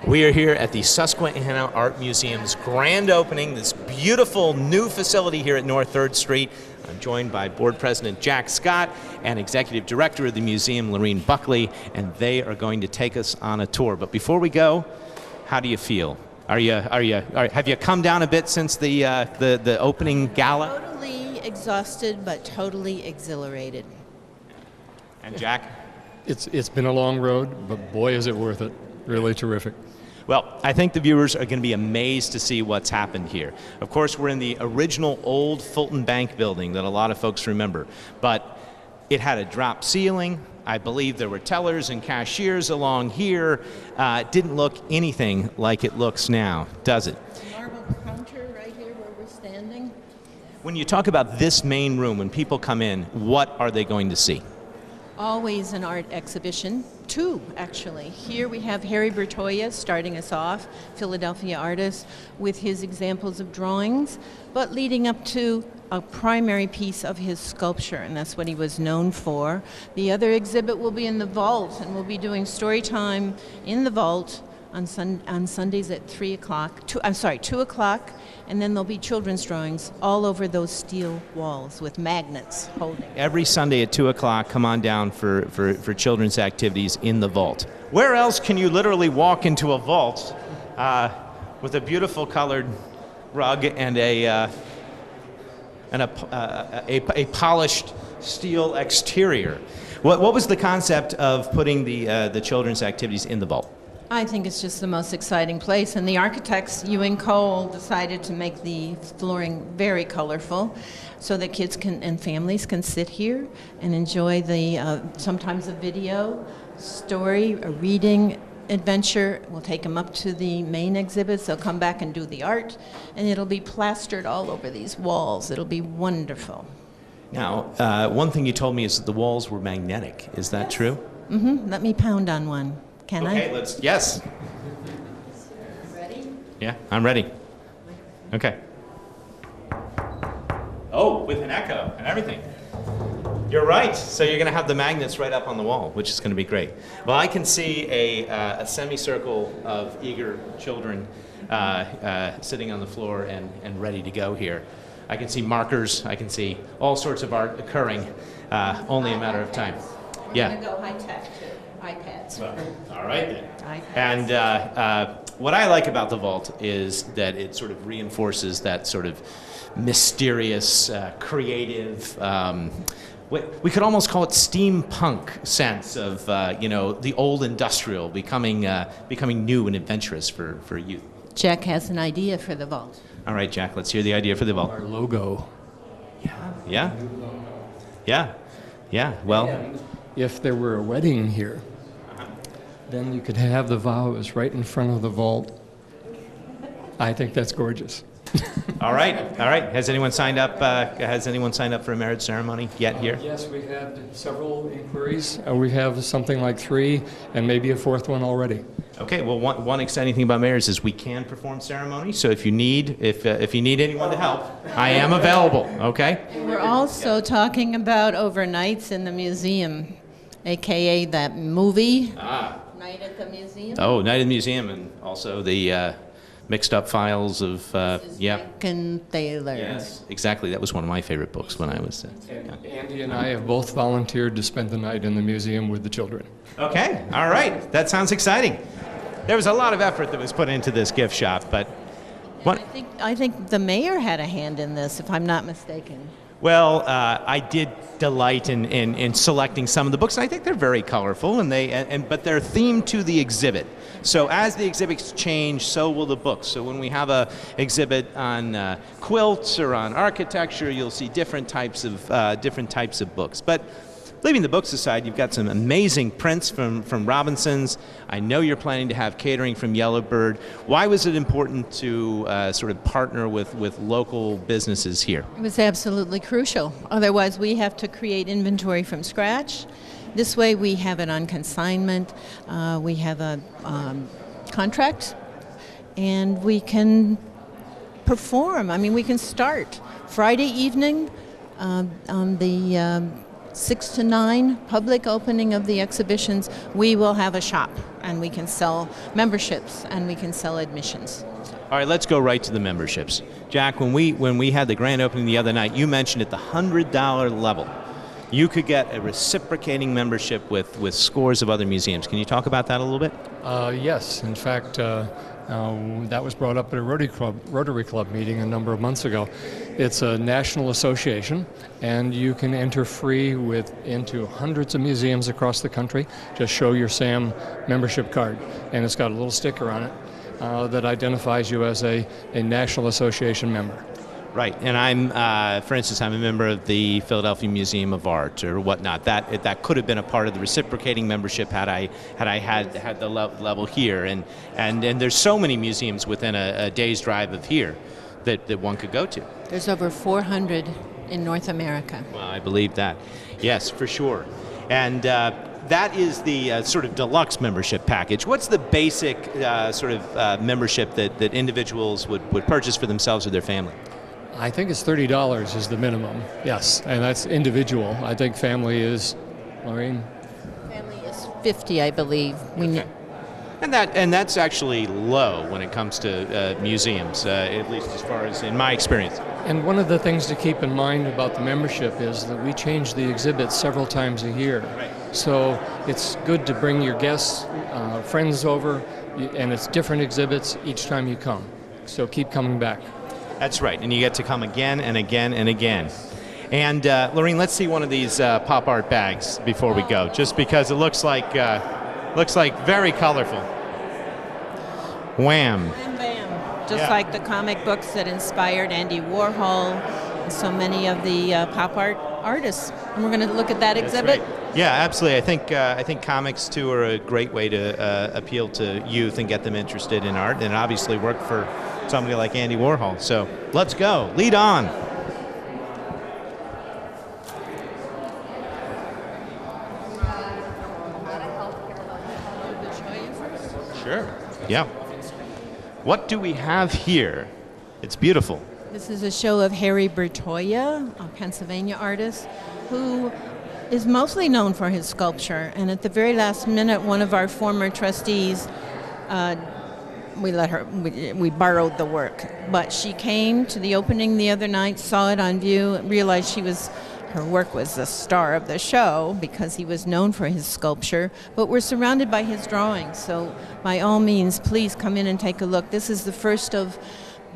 We are here at the Susquehanna Art Museum's grand opening, this beautiful new facility here at North 3rd Street. I'm joined by Board President Jack Scott and Executive Director of the museum, Lorene Buckley, and they are going to take us on a tour. But before we go, how do you feel? Have you come down a bit since the opening gala? Totally exhausted, but totally exhilarated. And Jack? It's been a long road, but boy is it worth it. Really terrific. Well, I think the viewers are going to be amazed to see what's happened here. Of course, we're in the original old Fulton Bank building that a lot of folks remember, but it had a drop ceiling. I believe there were tellers and cashiers along here. It didn't look anything like it looks now, does it? Marble counter right here where we're standing. When you talk about this main room, when people come in, what are they going to see? Always an art exhibition. Two, actually. Here we have Harry Bertoia starting us off, Philadelphia artist, with his examples of drawings, but leading up to a primary piece of his sculpture, and that's what he was known for. The other exhibit will be in the vault, and we'll be doing story time in the vault on Sundays at 2 o'clock, and then there'll be children's drawings all over those steel walls with magnets holding. Every Sunday at 2 o'clock, come on down for children's activities in the vault. Where else can you literally walk into a vault with a beautiful colored rug and a polished steel exterior? What was the concept of putting the children's activities in the vault? I think it's just the most exciting place, and the architects, Ewing Cole, decided to make the flooring very colorful so that kids and families can sit here and enjoy sometimes a video, story, a reading adventure. We'll take them up to the main exhibits. They'll come back and do the art, and it'll be plastered all over these walls. It'll be wonderful. Now, one thing you told me is that the walls were magnetic. Is that true? Mm-hmm. Let me pound on one. Can I? Okay, yes. Ready? Yeah, I'm ready. Okay. Oh, with an echo and everything. You're right. So you're going to have the magnets right up on the wall, which is going to be great. Well, I can see a semicircle of eager children sitting on the floor and ready to go here. I can see markers. I can see all sorts of art occurring. Only a matter of time. We're going to go high tech too. iPads. Well, all right then. iPads. And what I like about the vault is that it sort of reinforces that sort of mysterious, creative, we could almost call it steampunk sense of the old industrial becoming new and adventurous for youth. Jack has an idea for the vault. All right, Jack, let's hear the idea for the vault. Our logo. Yeah. Well, And if there were a wedding here, then you could have the vows right in front of the vault. I think that's gorgeous. all right. Has anyone signed up? For a marriage ceremony yet here? Yes, we've had several inquiries. We have something like 3, and maybe a 4th one already. Okay. Well, one exciting thing about marriage is we can perform ceremonies. So if you need anyone to help, I am available. Okay. We're also talking about overnights in the museum, aka that movie, Night at the Museum. Oh, Night at the Museum, and also the mixed up files of Lincoln Thaler. Yes, exactly. That was one of my favorite books when I was. Andy and I have both volunteered to spend the night in the museum with the children. Okay. All right. That sounds exciting. There was a lot of effort that was put into this gift shop, but I think the mayor had a hand in this, if I'm not mistaken. well, I did delight in selecting some of the books, and I think they're very colorful, but they're themed to the exhibit. So as the exhibits change, so will the books. So when we have a exhibit on quilts or on architecture, you'll see different types of books. But leaving the books aside, you've got some amazing prints from Robinson's. I know you're planning to have catering from Yellowbird. Why was it important to sort of partner with local businesses here? It was absolutely crucial. Otherwise, we have to create inventory from scratch. This way, we have it on consignment. We have a contract, and we can perform. I mean, we can start Friday evening on the 6 to 9 public opening of the exhibitions. We will have a shop and we can sell memberships, and we can sell admissions. All right, let's go right to the memberships. Jack, when we had the grand opening the other night, you mentioned at the $100 level, you could get a reciprocating membership with scores of other museums. Can you talk about that a little bit? Yes. In fact, that was brought up at a Rotary Club meeting a number of months ago. It's a national association, and you can enter free into hundreds of museums across the country. Just show your SAM membership card, and it's got a little sticker on it that identifies you as a National Association member. Right, and I'm, for instance, I'm a member of the Philadelphia Museum of Art or whatnot. That could have been a part of the reciprocating membership had I had the level here. And there's so many museums within a day's drive of here that one could go to. There's over 400 in North America. Well, I believe that. Yes, for sure. And that is the sort of deluxe membership package. What's the basic sort of membership that individuals would purchase for themselves or their family? I think it's $30 is the minimum, yes, and that's individual. I think family is, Maureen? Family is 50, I believe. Okay. And that's actually low when it comes to museums, at least as far as in my experience. And one of the things to keep in mind about the membership is that we change the exhibits several times a year. Right. So it's good to bring your guests, friends over, and it's different exhibits each time you come. So keep coming back. That's right, and you get to come again and again and again. And Lorene, let's see one of these pop art bags before we go, just because it looks like very colorful. Wham! Bam, bam. Just like the comic books that inspired Andy Warhol and so many of the pop art artists. And we're going to look at that exhibit. Right. Yeah, absolutely. I think comics too are a great way to appeal to youth and get them interested in art, and it obviously worked for somebody like Andy Warhol. So let's go. Lead on. Sure. Yeah. What do we have here? It's beautiful. This is a show of Harry Bertoia, a Pennsylvania artist, who is mostly known for his sculpture. And at the very last minute, one of our former trustees, we borrowed the work. But she came to the opening the other night, saw it on view, realized her work was the star of the show because he was known for his sculpture, but we're surrounded by his drawings. So by all means, please come in and take a look. This is the first of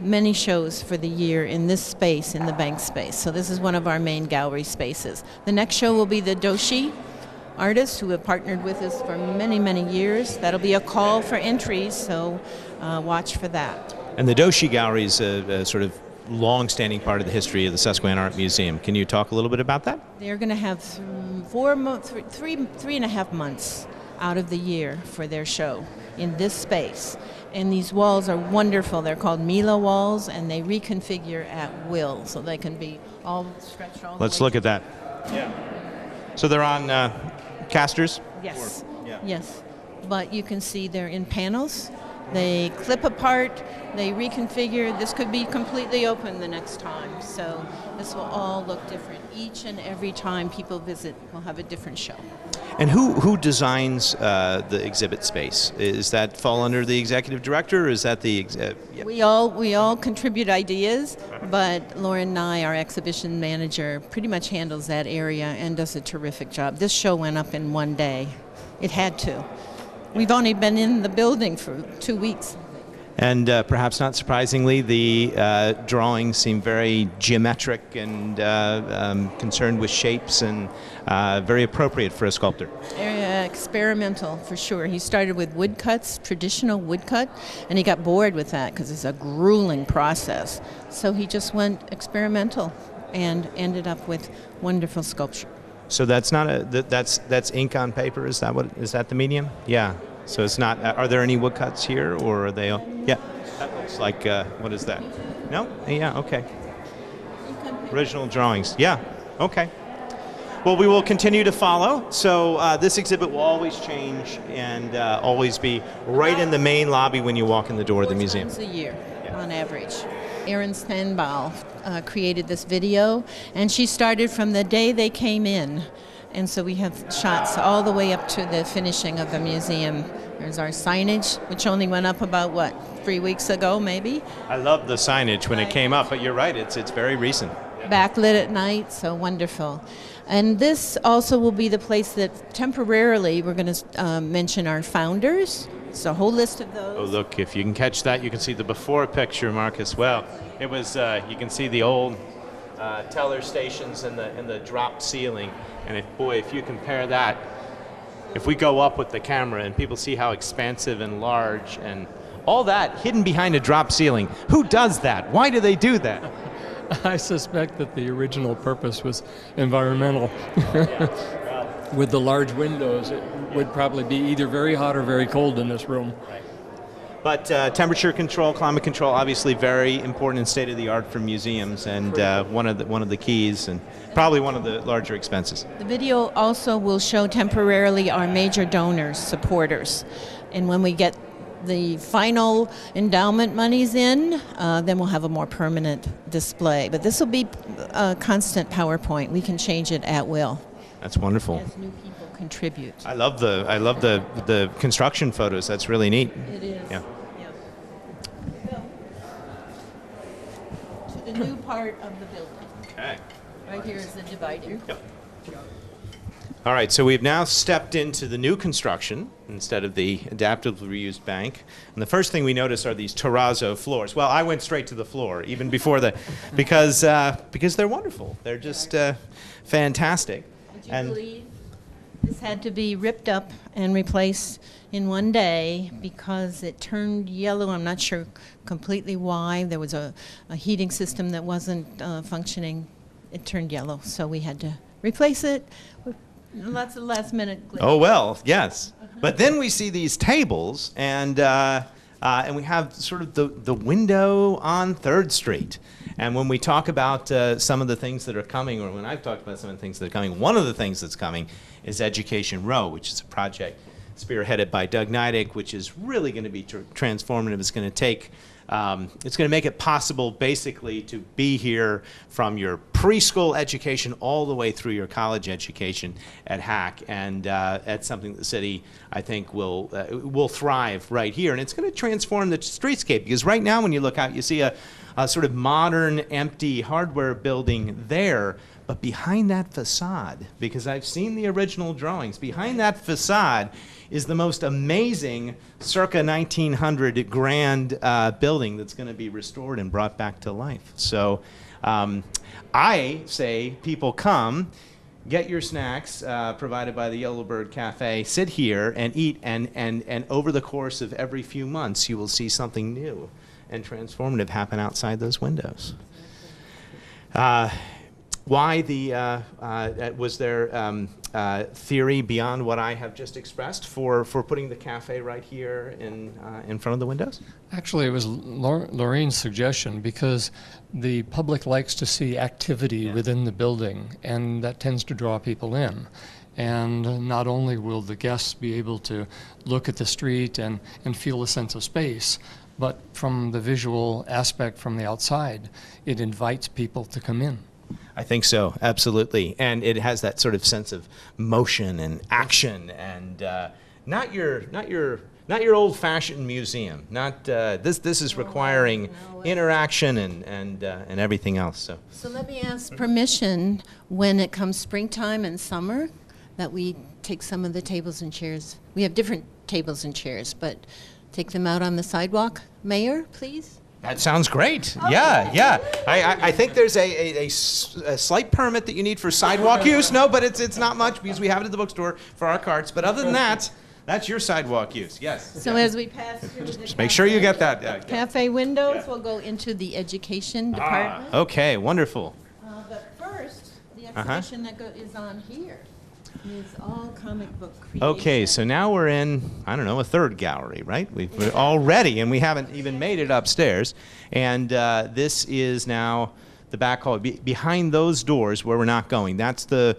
many shows for the year in this space, in the bank space. So this is one of our main gallery spaces. The next show will be the Doshi artists who have partnered with us for many, many years. That'll be a call for entries, so watch for that. And the Doshi Gallery is a sort of long-standing part of the history of the Susquehanna Art Museum. Can you talk a little bit about that? They're going to have 3.5 months out of the year for their show in this space. And these walls are wonderful. They're called Mila walls, and they reconfigure at will, so they can be all stretched all the way. Let's look at that. Yeah. So they're on casters? Yes. Yeah. Yes. But you can see they're in panels. They clip apart, they reconfigure. This could be completely open the next time. So this will all look different. Each and every time people visit, we'll have a different show. And who designs the exhibit space? Is that fall under the executive director, or is that the... Yeah. We all contribute ideas, but Lauren Nye, our exhibition manager, pretty much handles that area and does a terrific job. This show went up in one day. It had to. We've only been in the building for 2 weeks. And perhaps not surprisingly, the drawings seem very geometric and concerned with shapes and very appropriate for a sculptor. Experimental, for sure. He started with woodcuts, traditional woodcut, and he got bored with that because it's a grueling process. So he just went experimental and ended up with wonderful sculpture. So that's not that's ink on paper. Is that the medium? Yeah. So it's not. Are there any woodcuts here, or are they? Yeah. That looks like. What is that? No. Yeah. Okay. Original drawings. Yeah. Okay. Well, we will continue to follow. So this exhibit will always change and always be right in the main lobby when you walk in the door of the museum. 4 times a year, on average. Erin Stenbaugh created this video, and she started from the day they came in. And so we have shots all the way up to the finishing of the museum There's our signage, which only went up about, what, 3 weeks ago, maybe? I love the signage when it came up, but you're right, it's very recent. Backlit at night, so wonderful. And this also will be the place that temporarily we're going to mention our founders. It's a whole list of those. Oh, look, if you can catch that, you can see the before picture, Mark, as well. It was, you can see the old teller stations and the drop ceiling. And if you compare that, if we go up with the camera and people see how expansive and large and all that hidden behind a drop ceiling, who does that? Why do they do that? I suspect that the original purpose was environmental. With the large windows, it would probably be either very hot or very cold in this room. But temperature control, climate control, obviously very important and state of the art for museums, and one of the keys, and probably one of the larger expenses. The video also will show temporarily our major donors, supporters, and when we get the final endowment monies in, then we'll have a more permanent display. But this will be a constant PowerPoint. We can change it at will. That's wonderful. As new people contribute. I love the construction photos. That's really neat. It is. Yeah. To the new part of the building. Okay. Right here is the divider. Yep. All right, so we've now stepped into the new construction instead of the adaptively reused bank. And the first thing we notice are these terrazzo floors. Well, I went straight to the floor, even before because they're wonderful. They're just fantastic. Would you believe this had to be ripped up and replaced in one day because it turned yellow? I'm not sure completely why. There was a heating system that wasn't functioning. It turned yellow, so we had to replace it. Lots of last-minute glitch. Oh, well, yes. But then we see these tables, and we have sort of the window on 3rd Street. And when we talk about some of the things that are coming, or when I've talked about some of the things that are coming, one of the things that's coming is Education Row, which is a project spearheaded by Doug Neidig, which is really going to be transformative. It's going to take it's going to make it possible basically to be here from your preschool education all the way through your college education at Hack, and that's something the city, I think, will thrive right here. And it's going to transform the streetscape, because right now when you look out, you see a sort of modern, empty hardware building there. But behind that facade, because I've seen the original drawings, behind that facade is the most amazing circa 1900 grand building that's going to be restored and brought back to life. So I say people come, get your snacks provided by the Yellowbird Cafe, sit here and eat, and over the course of every few months you will see something new and transformative happen outside those windows. Why was there theory beyond what I have just expressed for putting the cafe right here in front of the windows? Actually, it was Lorraine's suggestion, because the public likes to see activity within the building, and that tends to draw people in. And not only will the guests be able to look at the street and feel a sense of space, but from the visual aspect from the outside, it invites people to come in. I think so, absolutely, and it has that sort of sense of motion and action, and not your old-fashioned museum. Not this is requiring interaction and everything else. So let me ask permission when it comes springtime and summer that we take some of the tables and chairs. We have different tables and chairs, but take them out on the sidewalk. Mayor, please. That sounds great. Yeah. I think there's a slight permit that you need for sidewalk use. No, but it's not much, because we have it at the bookstore for our carts. But other than that, that's your sidewalk use. Yes. So as we pass through the just make sure you get that. Cafe windows, we'll go into the education department. Okay, wonderful. But first, the exhibition that is on here is all comic book creation. Okay, so now we're in, I don't know, a 3rd gallery, right? We're already, and we haven't even made it upstairs. And this is now the back hall. Behind those doors where we're not going, that's the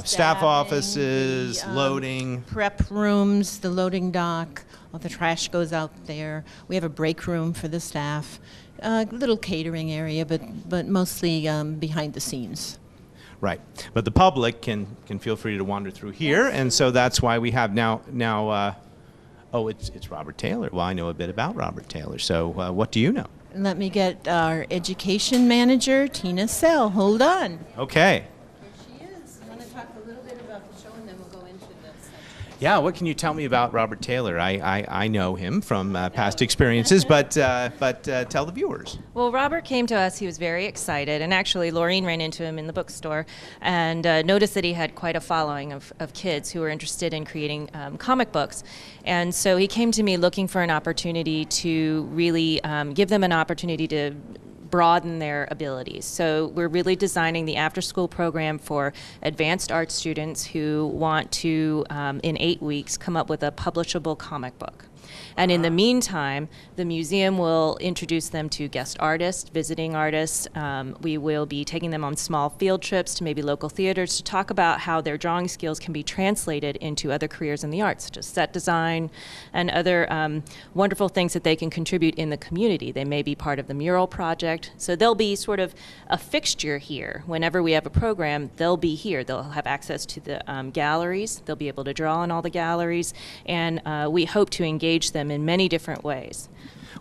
staff offices, loading. Prep rooms, the loading dock. All the trash goes out there. We have a break room for the staff. Little catering area, but mostly behind the scenes. Right, but the public can feel free to wander through here, and so that's why we have now Oh, it's Robert Taylor. Well, I know a bit about Robert Taylor. So what do you know? Let me get our education manager, Tina Sell. Hold on. Okay. She is. You want to talk a little bit about the show, and then we'll go into this. Yeah, what can you tell me about Robert Taylor? I know him from past experiences, but tell the viewers. Well, Robert came to us. He was very excited, and actually, Laureen ran into him in the bookstore and noticed that he had quite a following of kids who were interested in creating comic books. And so he came to me looking for an opportunity to really give them an opportunity to broaden their abilities. So we're really designing the after-school program for advanced art students who want to, in 8 weeks, come up with a publishable comic book. And in the meantime, the museum will introduce them to guest artists, visiting artists. We will be taking them on small field trips to maybe local theaters to talk about how their drawing skills can be translated into other careers in the arts, such as set design and other wonderful things that they can contribute in the community. They may be part of the mural project. So they'll be sort of a fixture here. Whenever we have a program, they'll be here. They'll have access to the galleries. They'll be able to draw in all the galleries. And we hope to engage them in many different ways.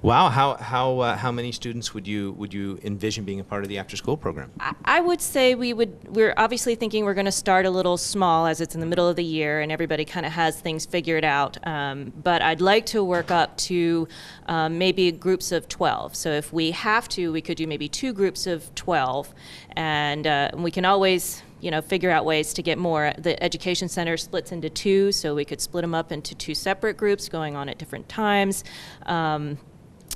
Wow, how many students would you envision being a part of the after school program? I would say we're obviously thinking we're going to start a little small as it's in the middle of the year and everybody kind of has things figured out. But I'd like to work up to maybe groups of 12. So if we have to, we could do maybe 2 groups of 12, and we can always figure out ways to get more. The education center splits into 2, so we could split them up into 2 separate groups going on at different times.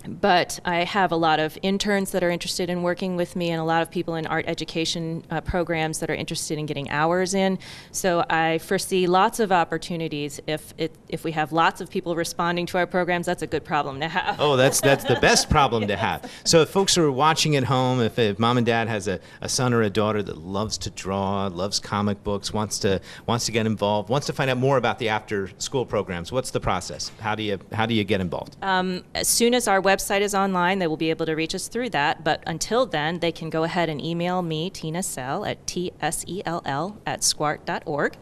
But I have a lot of interns that are interested in working with me and a lot of people in art education programs that are interested in getting hours in. So I foresee lots of opportunities. If we have lots of people responding to our programs, that's a good problem to have. Oh, that's the best problem to have. So if folks are watching at home, if mom and dad has a son or a daughter that loves to draw, loves comic books, wants to get involved, wants to find out more about the after school programs, what's the process? How do you get involved? As soon as our website is online, they will be able to reach us through that. But until then, they can go ahead and email me, Tina Sell, at tsell@squart.org.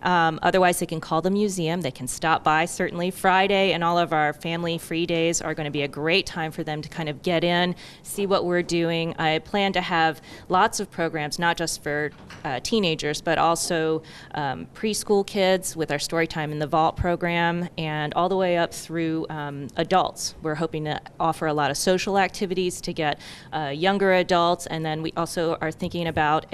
Otherwise, they can call the museum. They can stop by. Certainly, Friday and all of our family free days are going to be a great time for them to kind of get in, see what we're doing. I plan to have lots of programs, not just for teenagers, but also preschool kids with our Storytime in the Vault program, and all the way up through adults. We're hoping to offer a lot of social activities to get younger adults, and then we also are thinking about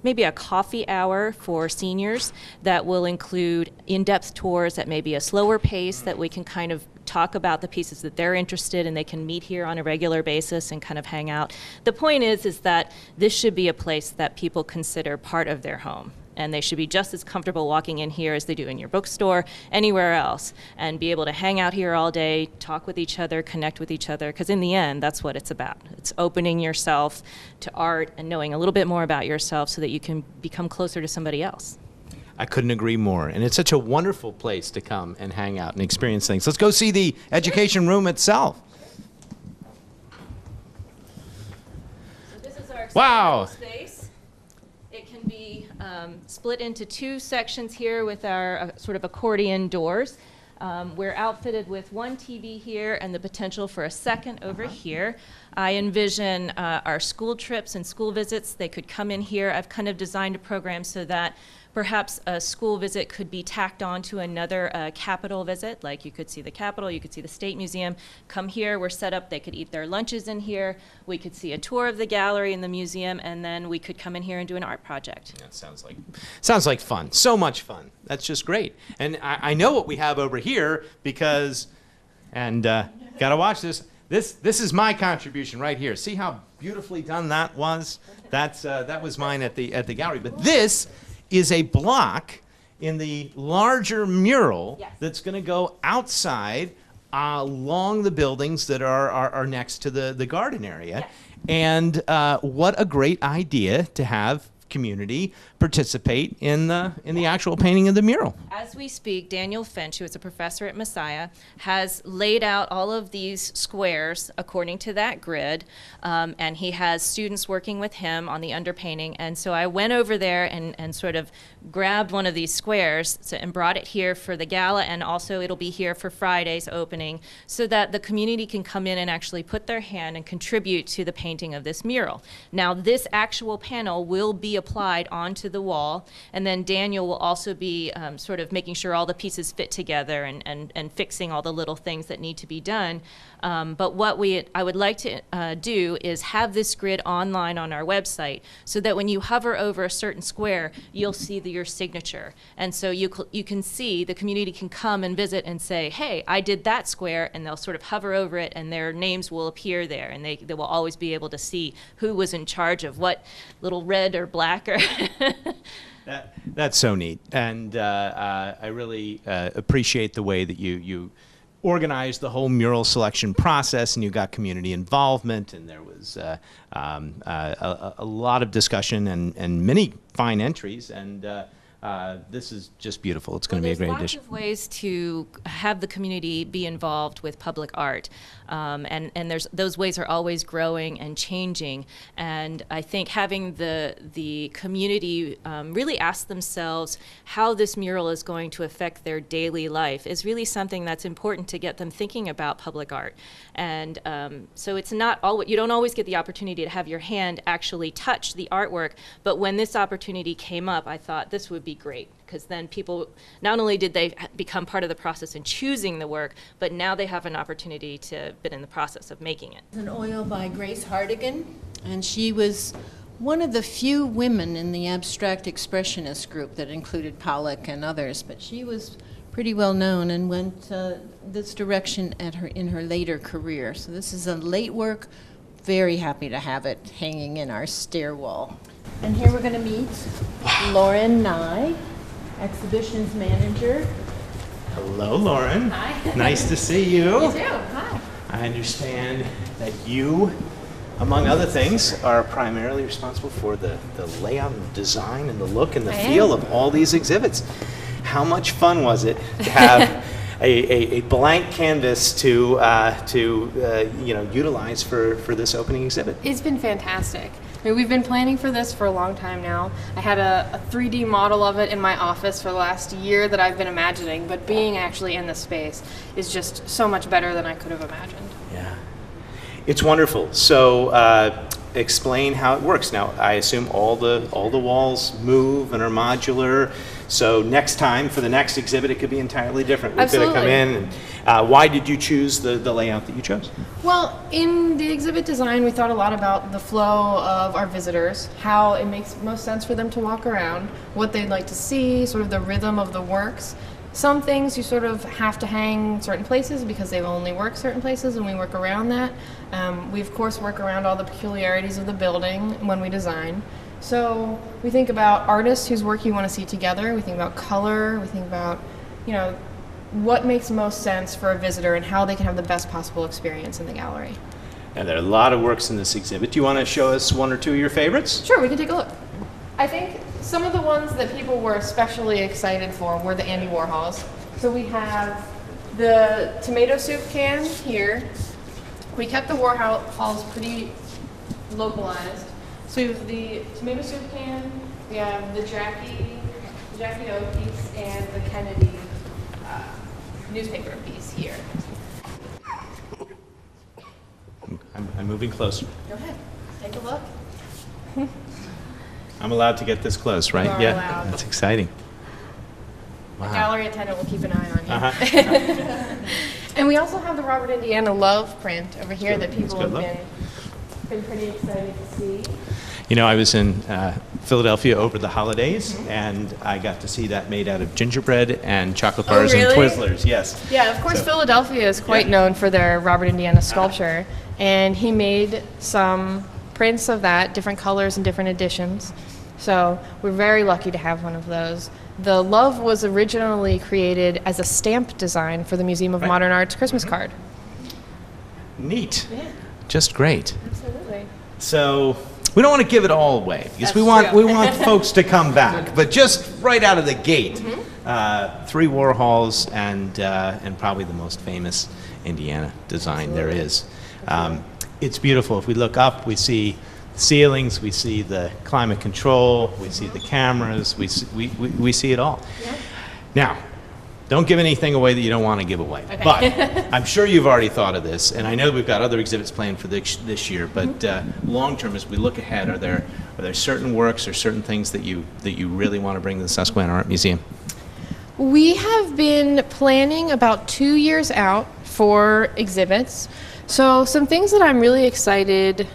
maybe a coffee hour for seniors that will include in-depth tours at maybe a slower pace that we can kind of talk about the pieces that they're interested in. They can meet here on a regular basis and kind of hang out. The point is that this should be a place that people consider part of their home. And they should be just as comfortable walking in here as they do in your bookstore, anywhere else, and be able to hang out here all day, talk with each other, connect with each other, because in the end, that's what it's about. It's opening yourself to art and knowing a little bit more about yourself so that you can become closer to somebody else. I couldn't agree more. And it's such a wonderful place to come and hang out and experience things. Let's go see the education room itself. So this is our Wow. space. It can be split into 2 sections here with our sort of accordion doors. We're outfitted with 1 TV here and the potential for a second over here. I envision our school trips and school visits. They could come in here. I've kind of designed a program so that perhaps a school visit could be tacked on to another Capitol visit. Like you could see the Capitol, you could see the State Museum. Come here, we're set up, they could eat their lunches in here. We could see a tour of the gallery and the museum, and then we could come in here and do an art project. That sounds like fun. So much fun. That's just great. And I know what we have over here because, and gotta watch this. This is my contribution right here. See how beautifully done that was? That was mine at the gallery. But this is a block in the larger mural that's going to go outside along the buildings that are next to the garden area. Yes. And what a great idea to have community participate in the actual painting of the mural? As we speak, Daniel Finch, who is a professor at Messiah, has laid out all of these squares according to that grid, and he has students working with him on the underpainting. And so I went over there and sort of grabbed one of these squares and brought it here for the gala, and also it'll be here for Friday's opening, so that the community can come in and actually put their hand and contribute to the painting of this mural. Now, this actual panel will be applied onto the wall, and then Daniel will also be sort of making sure all the pieces fit together and fixing all the little things that need to be done. But what I would like to do is have this grid online on our website, so that when you hover over a certain square, you'll see your signature. And so you can see, the community can come and visit and say, hey, I did that square, and they'll sort of hover over it, and their names will appear there, and they will always be able to see who was in charge of what little red or black or That's so neat, and I really appreciate the way that you organized the whole mural selection process, and you got community involvement, and there was a lot of discussion and many fine entries, and this is just beautiful. It's going to be a great addition. There's lots of ways to have the community be involved with public art, and those ways are always growing and changing. And I think having the community really ask themselves how this mural is going to affect their daily life is really something that's important to get them thinking about public art. And so it's not you don't always get the opportunity to have your hand actually touch the artwork, but when this opportunity came up, I thought this would be great, because then people, not only did they become part of the process in choosing the work, but now they have an opportunity to be in the process of making it. An oil by Grace Hardigan, and she was one of the few women in the abstract expressionist group that included Pollock and others, but she was pretty well known and went this direction in her later career. So this is a late work. Very happy to have it hanging in our stair wall. And here we're going to meet Lauren Nye, exhibitions manager. Hello, Lauren. Hi. Nice to see you. You too. Hi. I understand that you, among other things, are primarily responsible for the layout and design and the look and the feel of all these exhibits. How much fun was it to have a blank canvas to utilize for this opening exhibit? It's been fantastic. I mean, we've been planning for this for a long time now. I had a 3D model of it in my office for the last year that I've been imagining, but being actually in the space is just so much better than I could have imagined. Yeah. It's wonderful. So explain how it works. Now, I assume all the walls move and are modular. So next time, for the next exhibit, it could be entirely different. We could have come in. And, why did you choose the layout that you chose? Well, in the exhibit design, we thought a lot about the flow of our visitors, how it makes most sense for them to walk around, what they'd like to see, sort of the rhythm of the works. Some things you sort of have to hang certain places because they only work certain places, and we work around that. We, of course, work around all the peculiarities of the building when we design. So we think about artists whose work you want to see together. We think about color. We think about, what makes most sense for a visitor and how they can have the best possible experience in the gallery. And there are a lot of works in this exhibit. Do you want to show us one or two of your favorites? Sure, we can take a look. I think some of the ones that people were especially excited for were the Andy Warhols. So we have the tomato soup can here. We kept the Warhols pretty localized. So we have the tomato soup can, we have the Jackie O piece, and the Kennedy newspaper piece here. I'm moving closer. Go ahead, take a look. I'm allowed to get this close, right? You are Yeah, allowed. that's exciting. The Wow. gallery attendant will keep an eye on you. Uh-huh. And we also have the Robert Indiana Love print over here that people good have look. been pretty excited to see. I was in Philadelphia over the holidays, and I got to see that made out of gingerbread and chocolate bars and really? Twizzlers. Yes. Yeah, of course, So- Philadelphia is quite known for their Robert Indiana sculpture, and he made some prints of that, different colors and different editions. So we're very lucky to have one of those. The Love was originally created as a stamp design for the Museum of Right. Modern Art's Christmas card. Neat. Yeah, Just great. absolutely. So We don't want to give it all away because we want folks to come back. But just right out of the gate, 3 Warhols and probably the most famous Indiana design there is. It's beautiful. If we look up, we see ceilings, we see the climate control, we see the cameras, we see it all. Yeah. Now, don't give anything away that you don't want to give away. Okay. But I'm sure you've already thought of this, and I know we've got other exhibits planned for this year. But long term, as we look ahead, are there certain works or certain things that you really want to bring to the Susquehanna Art Museum? We have been planning about 2 years out for exhibits. So some things that I'm really excited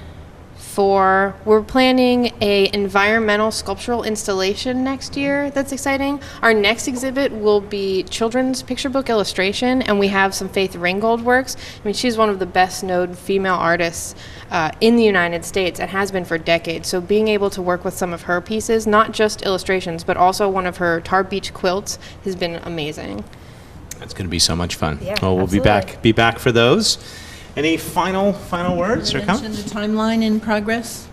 for, we're planning a environmental sculptural installation next year that's exciting. Our next exhibit will be children's picture book illustration, and we have some Faith Ringgold works. I mean, she's one of the best known female artists in the United States and has been for decades. So being able to work with some of her pieces, not just illustrations, but also one of her tar beach quilts, has been amazing. That's going to be so much fun. Yeah, well, we'll absolutely. be back for those. Any final words or Mention comments? the timeline in progress.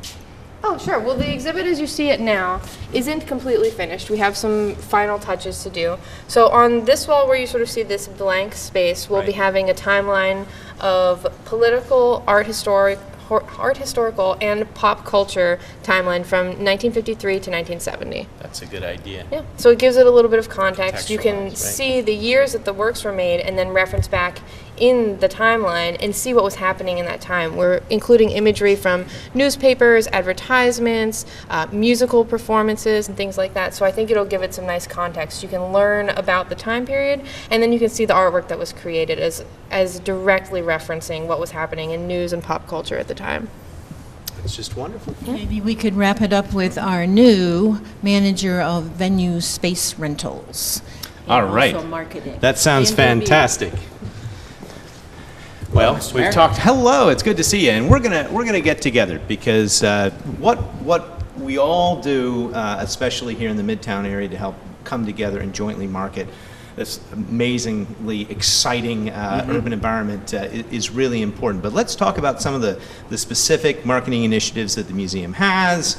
Oh, sure. Well, the exhibit as you see it now isn't completely finished. We have some final touches to do. So on this wall where you sort of see this blank space, we'll be having a timeline of political, art historical, and pop culture timeline from 1953 to 1970. That's a good idea. Yeah. So it gives it a little bit of context. You can Contextualize, right. see the years that the works were made and then reference back in the timeline and see what was happening in that time. We're including imagery from newspapers, advertisements, musical performances, and things like that. So I think it'll give it some nice context. You can learn about the time period, and then you can see the artwork that was created as directly referencing what was happening in news and pop culture at the time. It's just wonderful. Maybe we could wrap it up with our new manager of venue space rentals. All right. Also marketing. That sounds Dan Bovee. fantastic. Well, we've talked. Hello, it's good to see you, and we're gonna get together because what we all do, especially here in the Midtown area, to help come together and jointly market this amazingly exciting urban environment is really important. But let's talk about some of the specific marketing initiatives that the museum has.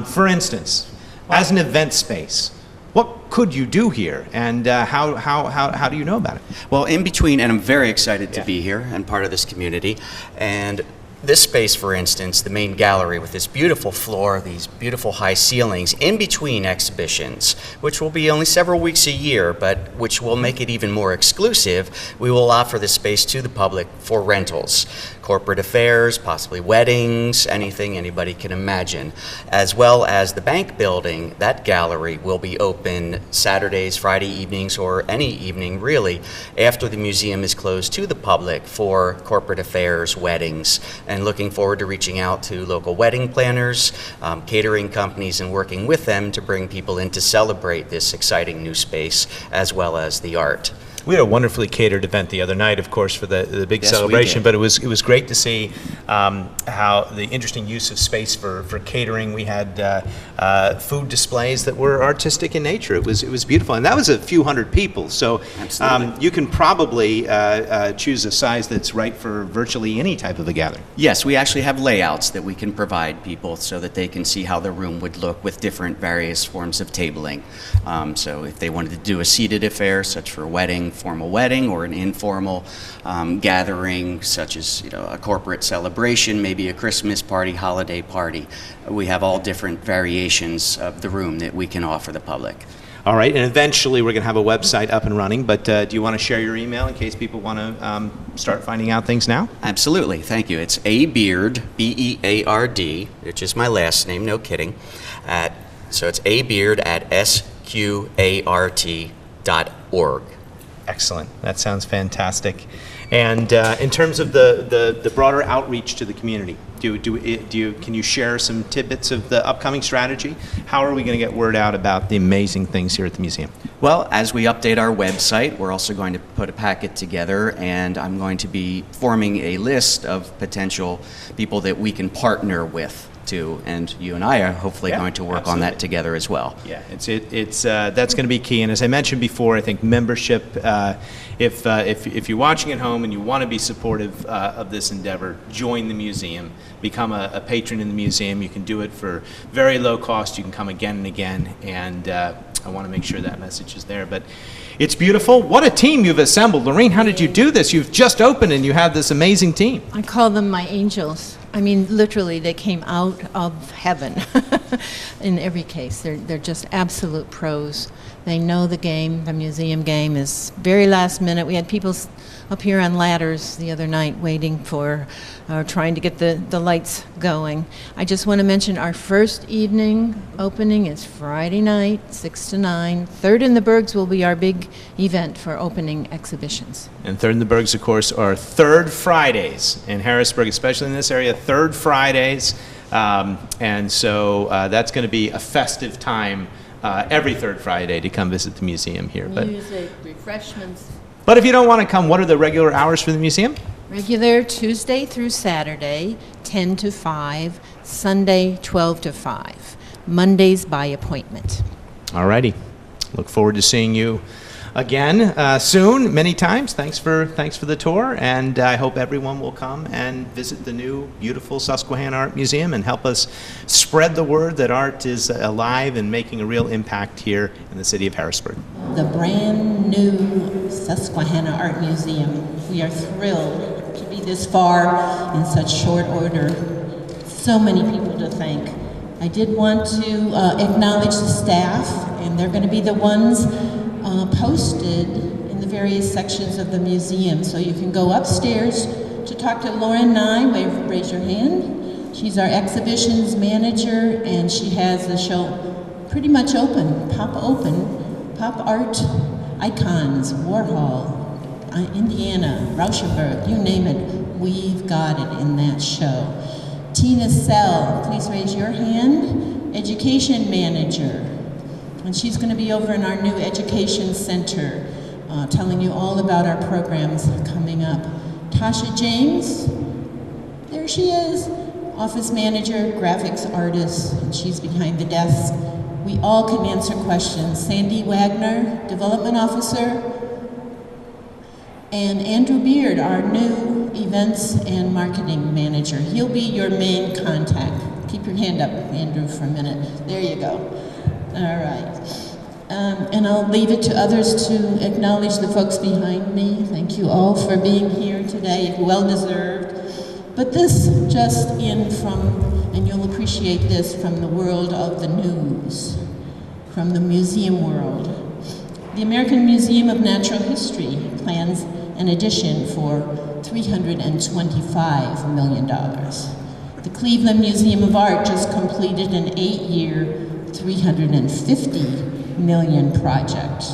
For instance, as an event space, what could you do here, and how do you know about it? Well, in between, and I'm very excited to be here and part of this community, and this space, for instance, the main gallery with this beautiful floor, these beautiful high ceilings, in between exhibitions, which will be only several weeks a year, but which will make it even more exclusive, we will offer this space to the public for rentals. Corporate affairs, possibly weddings, anything anybody can imagine. As well as the bank building, that gallery will be open Saturdays, Friday evenings, or any evening really, after the museum is closed to the public for corporate affairs, weddings, and looking forward to reaching out to local wedding planners, catering companies, and working with them to bring people in to celebrate this exciting new space, as well as the art. We had a wonderfully catered event the other night, of course, for the big Yes, celebration. we did. But it was great to see how the interesting use of space for catering. We had food displays that were artistic in nature. It was beautiful, and that was a few hundred people. So you can probably choose a size that's right for virtually any type of a gathering. Yes, we actually have layouts that we can provide people so that they can see how the room would look with different various forms of tabling. So if they wanted to do a seated affair, such for a wedding, formal wedding, or an informal gathering, such as a corporate celebration, maybe a Christmas party, holiday party, we have all different variations of the room that we can offer the public. All right, and eventually we're going to have a website up and running, but do you want to share your email in case people want to start finding out things now? Absolutely, thank you. It's abeard, B-E-A-R-D, which is my last name, no kidding. So it's abeard at sqart.org. Excellent. That sounds fantastic. And in terms of the broader outreach to the community, can you share some tidbits of the upcoming strategy? How are we going to get word out about the amazing things here at the museum? Well, as we update our website, we're also going to put a packet together, and I'm going to be forming a list of potential people that we can partner with too, and you and I are hopefully Yeah, going to work on absolutely. that together as well. Yeah, it's that's going to be key. And as I mentioned before, I think membership. If you're watching at home and you want to be supportive of this endeavor, join the museum. Become a patron in the museum. You can do it for very low cost. You can come again and again. And I want to make sure that message is there. But it's beautiful. What a team you've assembled, Lorraine. How did you do this? You've just opened and you have this amazing team. I call them my angels. I mean, literally, they came out of heaven. In every case, they're just absolute pros. They know the game. The museum game is very last minute. We had people up here on ladders the other night waiting for, trying to get the lights going. I just want to mention our first evening opening is Friday night, 6 to 9. Third in the Bergs will be our big event for opening exhibitions. And Third in the Bergs, of course, are third Fridays in Harrisburg, especially in this area, third Fridays. And so that's going to be a festive time every third Friday to come visit the museum here. Music, refreshments. But if you don't want to come, what are the regular hours for the museum? Regular Tuesday through Saturday, 10 to 5, Sunday, 12 to 5, Mondays by appointment. All righty. Look forward to seeing you again soon, many times. Thanks for the tour, and I hope everyone will come and visit the new, beautiful Susquehanna Art Museum and help us spread the word that art is alive and making a real impact here in the city of Harrisburg. The brand new Susquehanna Art Museum. We are thrilled to be this far in such short order. So many people to thank. I did want to acknowledge the staff, and they're going to be the ones posted in the various sections of the museum. So you can go upstairs to talk to Lauren Nye, raise your hand. She's our exhibitions manager, and she has the show pretty much open, pop art icons, Warhol, Indiana, Rauschenberg, you name it, we've got it in that show. Tina Sell, please raise your hand, education manager. And she's going to be over in our new education center, telling you all about our programs coming up. Tasha James, there she is, office manager, graphics artist, and she's behind the desk. We all can answer questions. Sandy Wagner, development officer, and Andrew Beard, our new events and marketing manager. He'll be your main contact. Keep your hand up, Andrew, for a minute. There you go. All right. And I'll leave it to others to acknowledge the folks behind me. Thank you all for being here today, well deserved. But this just in from, and you'll appreciate this, from the world of the news, from the museum world. The American Museum of Natural History plans an addition for $325 million. The Cleveland Museum of Art just completed an 8-year, $350 million project.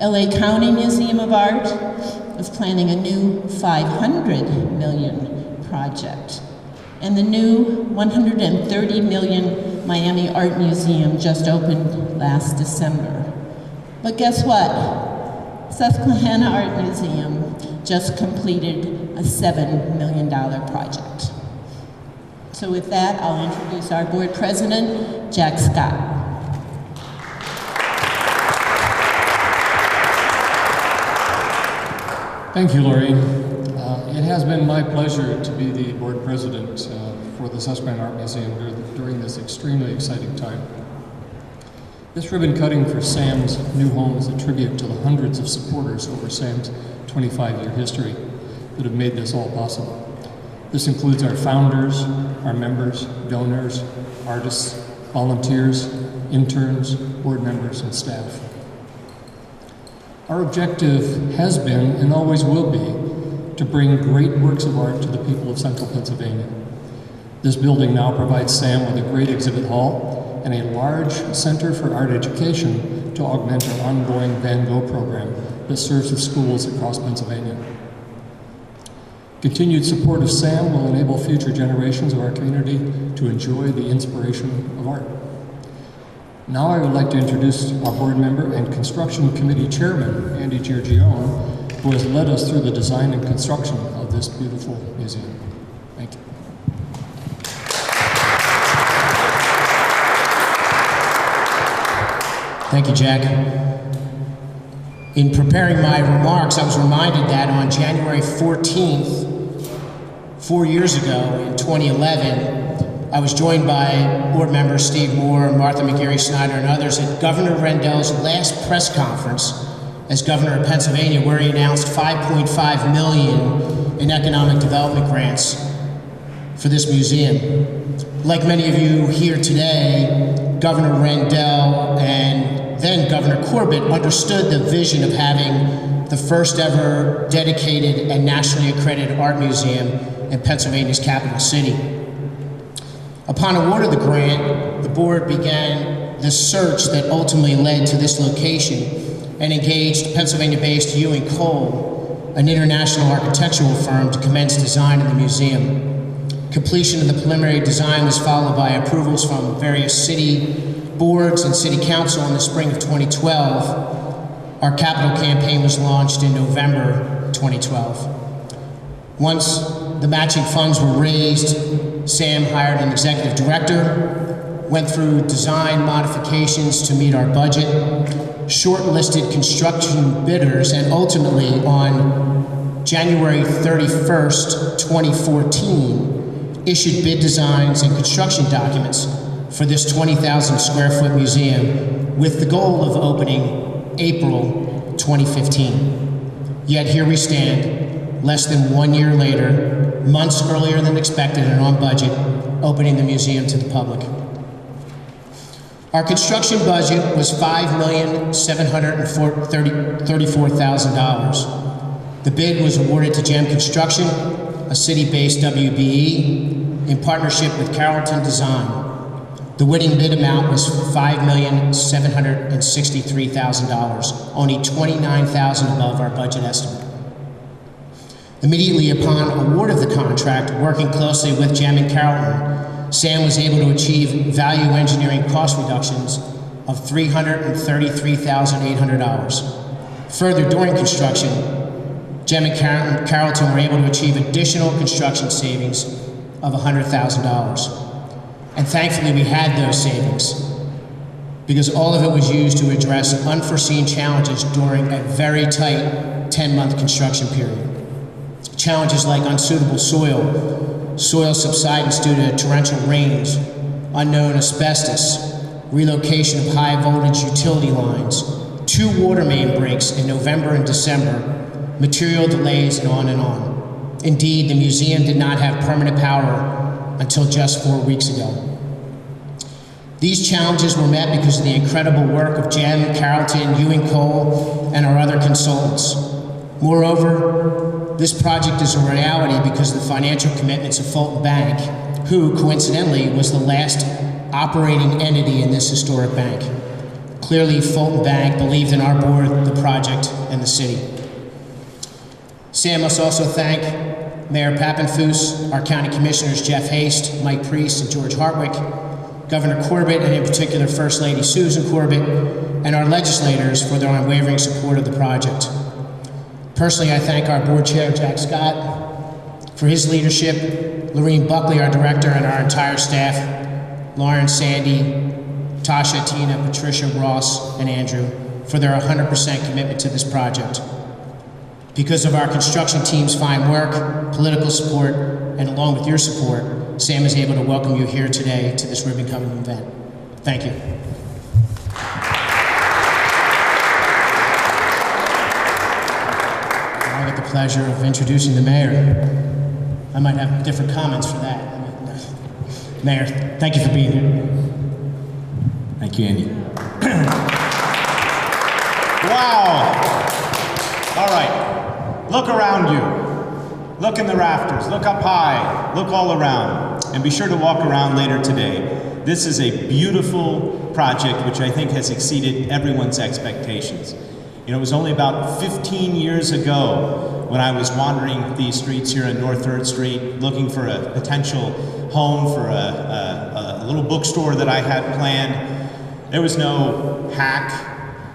LA County Museum of Art is planning a new $500 million project. And the new $130 million Miami Art Museum just opened last December. But guess what? Susquehanna Art Museum just completed a $7 million project. So with that, I'll introduce our board president, Jack Scott. Thank you, Lorraine. It has been my pleasure to be the board president for the Susquehanna Art Museum during this extremely exciting time. This ribbon cutting for Sam's new home is a tribute to the hundreds of supporters over Sam's 25-year history that have made this all possible. This includes our founders, our members, donors, artists, volunteers, interns, board members, and staff. Our objective has been, and always will be, to bring great works of art to the people of Central Pennsylvania. This building now provides Sam with a great exhibit hall and a large center for art education to augment our ongoing Van Gogh program that serves the schools across Pennsylvania. Continued support of Sam will enable future generations of our community to enjoy the inspiration of art. Now I would like to introduce our board member and construction committee chairman, Andy Giorgione, who has led us through the design and construction of this beautiful museum. Thank you. Thank you, Jack. In preparing my remarks, I was reminded that on January 14th, 4 years ago, in 2011, I was joined by board members Steve Moore, Martha McGarry Snyder, and others at Governor Rendell's last press conference as governor of Pennsylvania, where he announced $5.5 million in economic development grants for this museum. Like many of you here today, Governor Rendell and then Governor Corbett understood the vision of having the first ever dedicated and nationally accredited art museum in Pennsylvania's capital city. Upon award of the grant, the board began the search that ultimately led to this location and engaged Pennsylvania-based Ewing Cole, an international architectural firm, to commence design of the museum. Completion of the preliminary design was followed by approvals from various city boards and city council in the spring of 2012. Our capital campaign was launched in November 2012. Once the matching funds were raised, Sam hired an executive director, went through design modifications to meet our budget, shortlisted construction bidders, and ultimately on January 31st, 2014, issued bid designs and construction documents for this 20,000 square foot museum with the goal of opening April 2015. Yet here we stand, less than 1 year later, months earlier than expected and on budget, opening the museum to the public. Our construction budget was $5,734,000. The bid was awarded to GEM Construction, a city-based WBE, in partnership with Carrollton Design. The winning bid amount was $5,763,000, only $29,000 above our budget estimate. Immediately upon award of the contract, working closely with GEM and Carrollton, Sam was able to achieve value engineering cost reductions of $333,800. Further, during construction, GEM and Carrollton were able to achieve additional construction savings of $100,000. And thankfully we had those savings because all of it was used to address unforeseen challenges during a very tight 10-month construction period. Challenges like unsuitable soil subsidence due to torrential rains, unknown asbestos, relocation of high voltage utility lines, 2 water main breaks in November and December, material delays, and on and on. Indeed, the museum did not have permanent power until just 4 weeks ago. These challenges were met because of the incredible work of GEM, Carrollton, Ewing Cole, and our other consultants. Moreover, this project is a reality because of the financial commitments of Fulton Bank, who, coincidentally, was the last operating entity in this historic bank. Clearly, Fulton Bank believed in our board, the project, and the city. Sam must also thank Mayor Pappenfuss, our county commissioners Jeff Haste, Mike Priest, and George Hartwick, Governor Corbett, and in particular First Lady Susan Corbett, and our legislators for their unwavering support of the project. Personally, I thank our board chair, Jack Scott, for his leadership, Lorene Buckley, our director, and our entire staff, Lauren, Sandy, Tasha, Tina, Patricia, Ross, and Andrew, for their 100% commitment to this project. Because of our construction team's fine work, political support, and along with your support, Sam is able to welcome you here today to this ribbon-cutting event. Thank you. I get the pleasure of introducing the mayor. I might have different comments for that. Mayor, thank you for being here. Thank you, Andy. Wow! All right, look around you. Look in the rafters, look up high, look all around, and be sure to walk around later today. This is a beautiful project which I think has exceeded everyone's expectations. You know, it was only about 15 years ago when I was wandering these streets here on North 3rd Street looking for a potential home for a little bookstore that I had planned. There was no hack,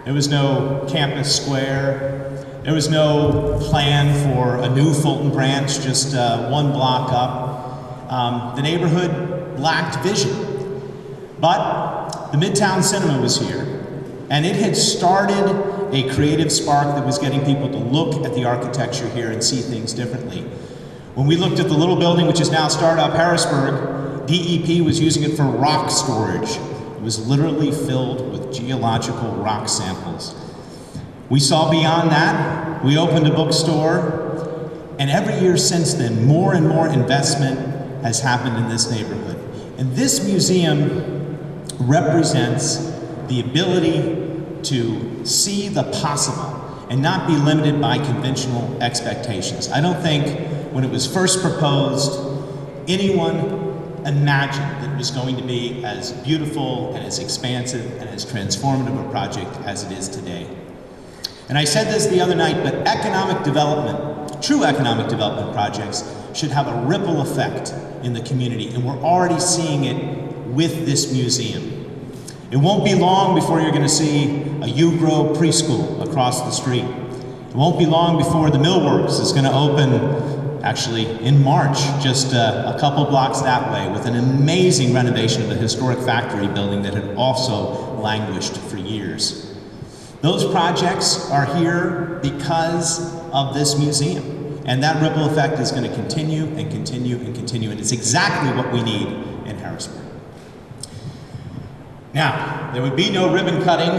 there was no campus square, there was no plan for a new Fulton branch just 1 block up. The neighborhood lacked vision, but the Midtown Cinema was here. And it had started a creative spark that was getting people to look at the architecture here and see things differently. When we looked at the little building, which is now Startup Harrisburg, DEP was using it for rock storage. It was literally filled with geological rock samples. We saw beyond that. We opened a bookstore, and every year since then, more and more investment has happened in this neighborhood. And this museum represents the ability to see the possible and not be limited by conventional expectations. I don't think when it was first proposed, anyone imagined that it was going to be as beautiful and as expansive and as transformative a project as it is today. And I said this the other night, but economic development, true economic development projects should have a ripple effect in the community, and we're already seeing it with this museum. It won't be long before you're going to see a U-Grow preschool across the street. It won't be long before the Millworks is going to open, actually in March, just a couple blocks that way, with an amazing renovation of a historic factory building that had also languished for years. Those projects are here because of this museum, and that ripple effect is going to continue and continue and continue, and it's exactly what we need in Harrisburg. Now, there would be no ribbon cutting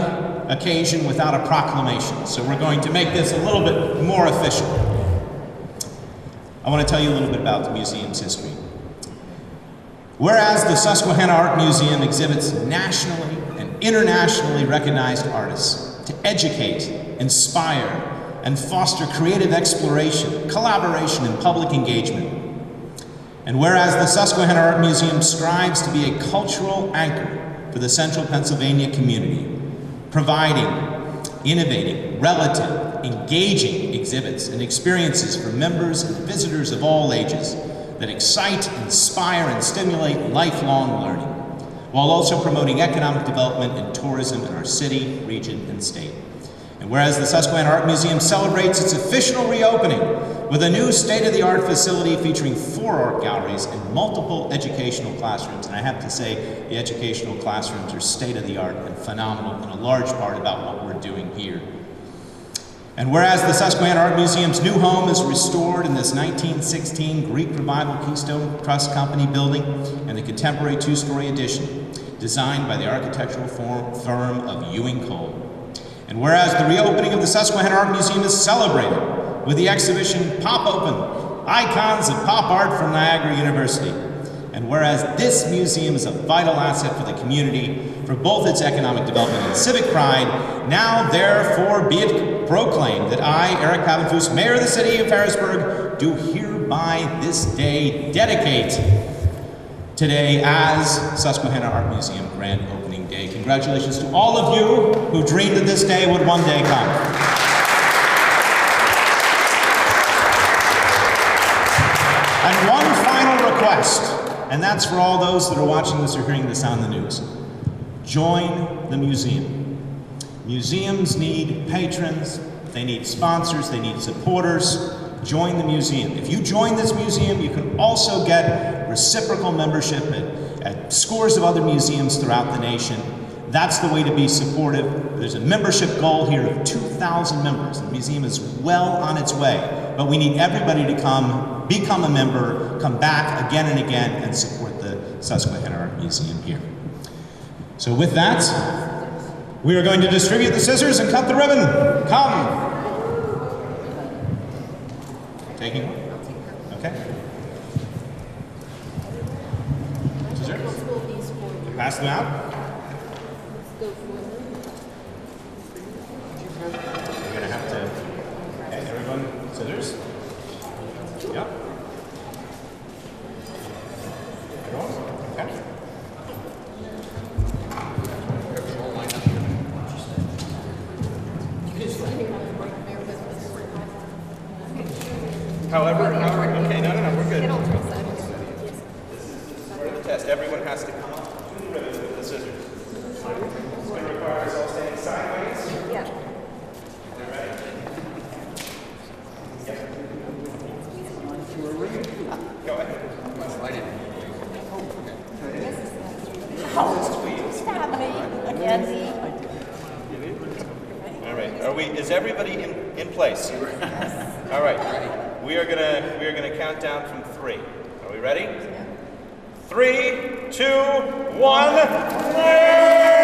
occasion without a proclamation, so we're going to make this a little bit more official. I want to tell you a little bit about the museum's history. Whereas the Susquehanna Art Museum exhibits nationally and internationally recognized artists to educate, inspire, and foster creative exploration, collaboration, and public engagement. And whereas the Susquehanna Art Museum strives to be a cultural anchor for the central Pennsylvania community, providing, innovating, relative, engaging exhibits and experiences for members and visitors of all ages that excite, inspire, and stimulate lifelong learning, while also promoting economic development and tourism in our city, region, and state. And whereas the Susquehanna Art Museum celebrates its official reopening with a new state-of-the-art facility featuring 4 art galleries and multiple educational classrooms, and I have to say the educational classrooms are state-of-the-art and phenomenal, and a large part about what we're doing here. And whereas the Susquehanna Art Museum's new home is restored in this 1916 Greek Revival Keystone Trust Company building and the contemporary 2-story addition designed by the architectural firm of Ewing Cole. And whereas the reopening of the Susquehanna Art Museum is celebrated with the exhibition Pop Open, Icons of Pop Art from Niagara University. And whereas this museum is a vital asset for the community for both its economic development and civic pride, now therefore be it proclaimed that I, Eric Papenfuss, Mayor of the City of Harrisburg, do hereby this day dedicate today as Susquehanna Art Museum Grand Opening Day. Congratulations to all of you who dreamed that this day would one day come. And one final request, and that's for all those that are watching this or hearing this on the news. Join the museum. Museums need patrons, they need sponsors, they need supporters. Join the museum. If you join this museum, you can also get reciprocal membership at scores of other museums throughout the nation. That's the way to be supportive. There's a membership goal here of 2,000 members. The museum is well on its way, but we need everybody to come, become a member, come back again and again, and support the Susquehanna Art Museum here. So with that, we are going to distribute the scissors and cut the ribbon. Come. Taking one? Okay. Scissors. Pass them out. You're going to have to, okay, everyone, scissors. Yep. Everyone? Okay. However, okay, no, we're good. Part of the test, everyone has to come up to the ribbon with the scissors. It's going to require us all standing sideways. Yeah. Are ready? Yeah. Go ahead. Slide it. Oh, stab me, Mackenzie. Is everybody in place? All right. We are gonna count down from 3. Are we ready? 3, 2, 1.